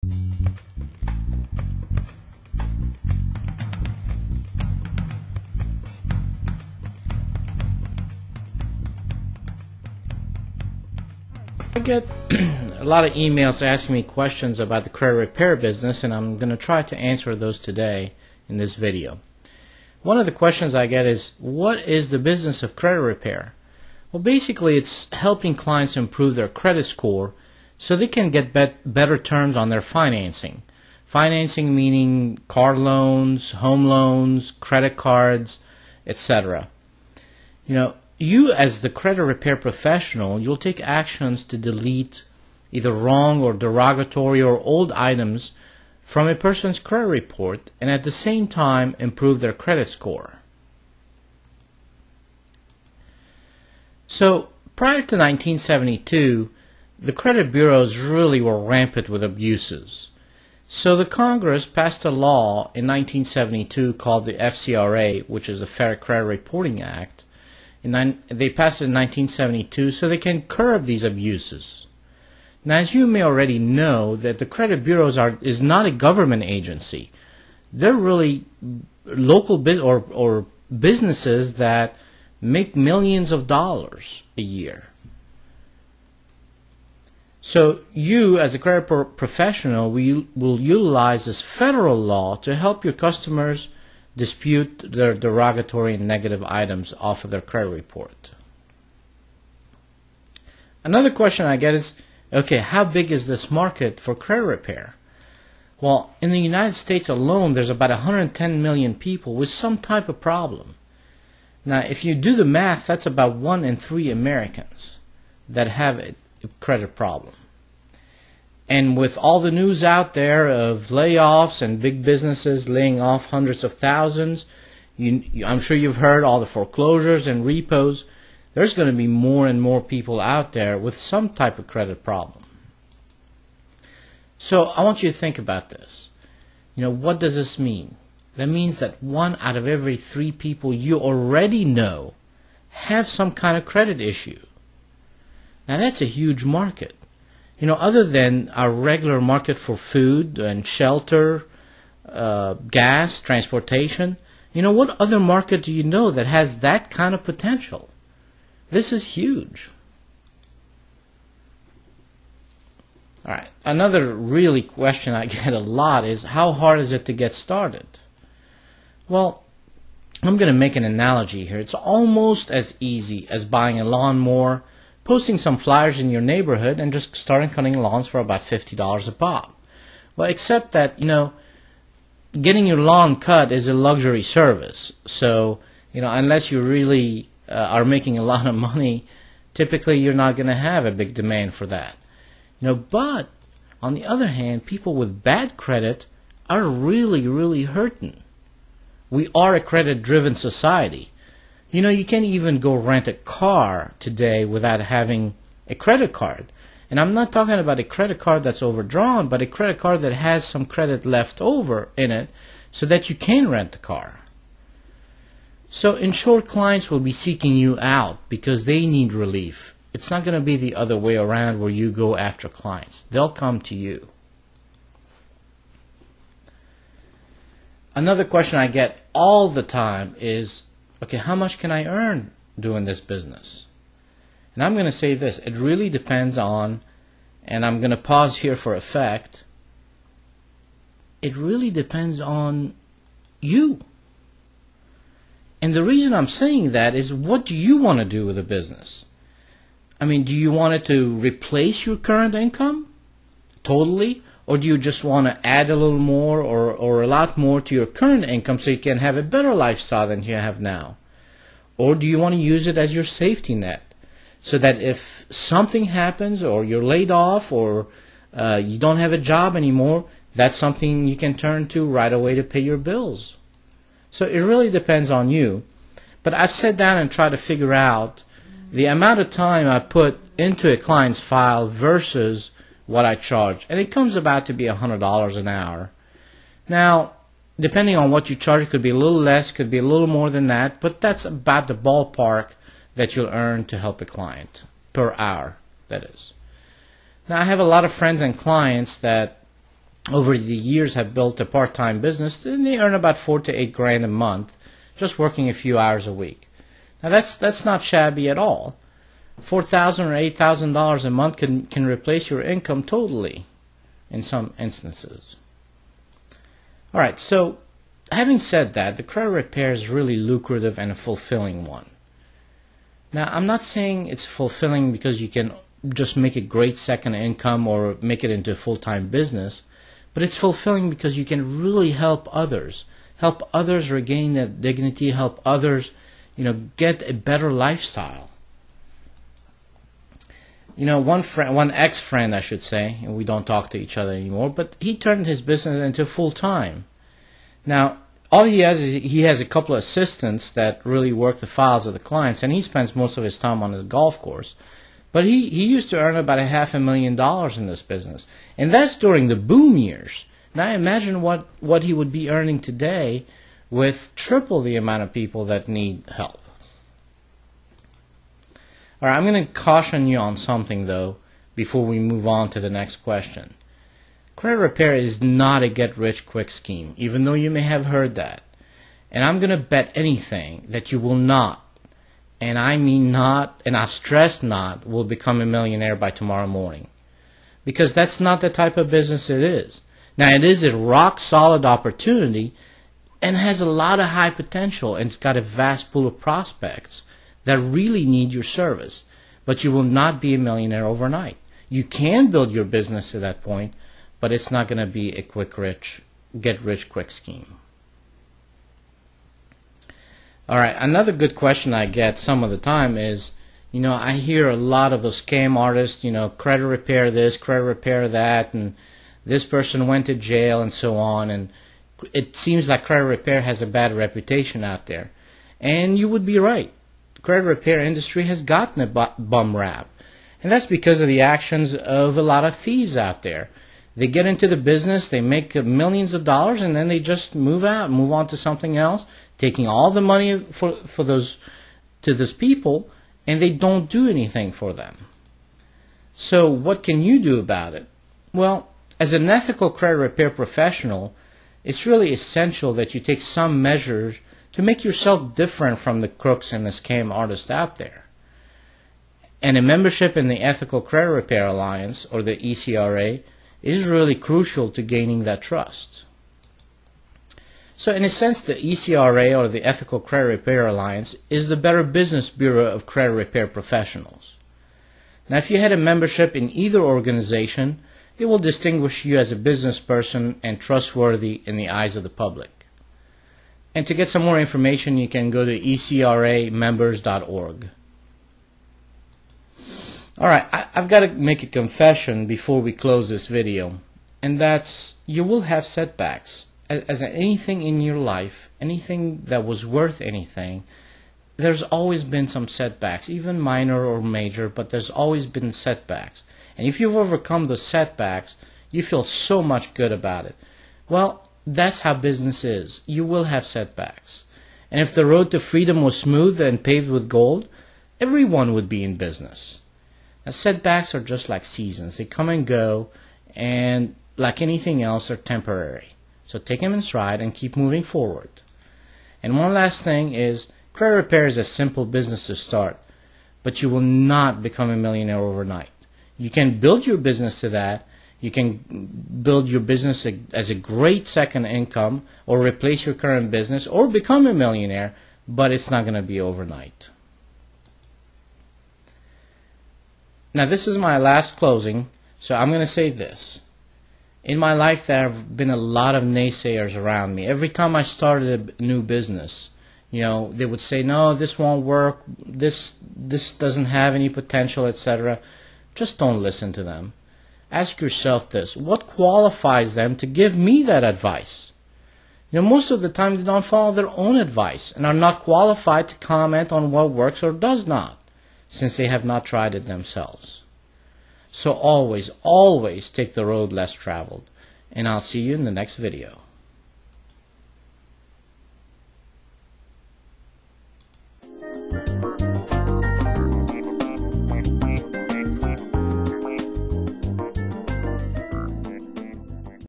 I get a lot of emails asking me questions about the credit repair business, and I'm going to try to answer those today in this video. One of the questions I get is, what is the business of credit repair? Well, basically it's helping clients improve their credit score so they can get better terms on their financing. Financing meaning car loans, home loans, credit cards, etc. You as the credit repair professional, you'll take actions to delete either wrong or derogatory or old items from a person's credit report and at the same time improve their credit score. So prior to 1972, the credit bureaus really were rampant with abuses. So the Congress passed a law in 1972 called the FCRA, which is the Fair Credit Reporting Act. They passed it in 1972 so they can curb these abuses. Now, as you may already know, that the credit bureaus is not a government agency. They're really local or businesses that make millions of dollars a year. So you, as a credit professional, will utilize this federal law to help your customers dispute their derogatory and negative items off of their credit report. Another question I get is, okay, how big is this market for credit repair? Well, in the United States alone, there's about 110 million people with some type of problem. Now, if you do the math, that's about 1 in 3 Americans that have a credit problem. And with all the news out there of layoffs and big businesses laying off hundreds of thousands, I'm sure you've heard all the foreclosures and repos. There's going to be more and more people out there with some type of credit problem. So I want you to think about this. What does this mean? That means that 1 out of every 3 people you already know have some kind of credit issue. Now that's a huge market. Other than our regular market for food and shelter, gas, transportation, what other market do you know that has that kind of potential? This is huge. All right. Another really question I get a lot is, how hard is it to get started? Well, I'm going to make an analogy here. It's almost as easy as buying a lawnmower, posting some flyers in your neighborhood, and just starting cutting lawns for about $50 a pop. Well, except that, getting your lawn cut is a luxury service. So, unless you really are making a lot of money, typically you're not going to have a big demand for that. But on the other hand, people with bad credit are really, really hurting. We are a credit-driven society. You can't even go rent a car today without having a credit card. And I'm not talking about a credit card that's overdrawn, but a credit card that has some credit left over in it so that you can rent the car. So in short, clients will be seeking you out because they need relief. It's not going to be the other way around where you go after clients. They'll come to you. Another question I get all the time is, okay, how much can I earn doing this business? And I'm going to say this, it really depends on, and I'm going to pause here for effect, it really depends on you. And the reason I'm saying that is, what do you want to do with the business? I mean, do you want it to replace your current income totally? Or do you just want to add a little more or a lot more to your current income so you can have a better lifestyle than you have now? Or do you want to use it as your safety net so that if something happens or you're laid off or you don't have a job anymore, that's something you can turn to right away to pay your bills? So it really depends on you. But I've sat down and tried to figure out the amount of time I put into a client's file versus what I charge, and it comes about to be $100 an hour. Now, depending on what you charge, it could be a little less, could be a little more than that, but that's about the ballpark that you'll earn to help a client per hour, that is. Now, I have a lot of friends and clients that over the years have built a part-time business, and they earn about $4 to $8 grand a month just working a few hours a week. Now that's not shabby at all. $4,000 or $8,000 a month can replace your income totally in some instances. All right, so having said that, the credit repair is really lucrative and a fulfilling one. Now, I'm not saying it's fulfilling because you can just make a great second income or make it into a full-time business, but it's fulfilling because you can really help others regain their dignity, help others, get a better lifestyle. One ex-friend, I should say, and we don't talk to each other anymore, but he turned his business into full-time. Now, all he has is he has a couple of assistants that really work the files of the clients, and he spends most of his time on the golf course. But he used to earn about $500,000 in this business, and that's during the boom years. Now imagine what he would be earning today with triple the amount of people that need help. All right, I'm going to caution you on something, though, before we move on to the next question. Credit repair is not a get-rich-quick scheme, even though you may have heard that. And I'm going to bet anything that you will not, and I mean not, and I stress not, will become a millionaire by tomorrow morning. Because that's not the type of business it is. Now, it is a rock-solid opportunity and has a lot of high potential, and it's got a vast pool of prospects that really need your service. But you will not be a millionaire overnight. You can build your business to that point, but it's not going to be a get-rich-quick scheme. All right, another good question I get some of the time is, I hear a lot of those scam artists, credit repair this, credit repair that, and this person went to jail and so on, and it seems like credit repair has a bad reputation out there. And you would be right. The credit repair industry has gotten a bum rap, and that's because of the actions of a lot of thieves out there. They get into the business, they make millions of dollars, and then they just move out, move on to something else, taking all the money to those people, and they don't do anything for them. So what can you do about it? Well, as an ethical credit repair professional, it's really essential that you take some measures to make yourself different from the crooks and the scam artists out there. And a membership in the Ethical Credit Repair Alliance, or the ECRA, is really crucial to gaining that trust. So in a sense, the ECRA, or the Ethical Credit Repair Alliance, is the Better Business Bureau of credit repair professionals. Now, if you had a membership in either organization, it will distinguish you as a business person and trustworthy in the eyes of the public. And to get some more information, you can go to ecramembers.org. Alright, I've got to make a confession before we close this video, and that's you will have setbacks. As anything in your life, anything that was worth anything, there's always been some setbacks, even minor or major, but there's always been setbacks. And if you've overcome those setbacks, you feel so much good about it. Well, that's how business is. You will have setbacks. And if the road to freedom was smooth and paved with gold, everyone would be in business. Now, setbacks are just like seasons. They come and go, and like anything else, they're temporary. So take them in stride and keep moving forward. And one last thing is, credit repair is a simple business to start, but you will not become a millionaire overnight. You can build your business to that. You can build your business as a great second income, or replace your current business, or become a millionaire, but it's not going to be overnight. Now, this is my last closing, so I'm going to say this. In my life, there have been a lot of naysayers around me. Every time I started a new business, they would say, no, this won't work, this doesn't have any potential, etc. Just don't listen to them. Ask yourself this: what qualifies them to give me that advice? Most of the time they don't follow their own advice and are not qualified to comment on what works or does not, since they have not tried it themselves. So always, always take the road less traveled. And I'll see you in the next video.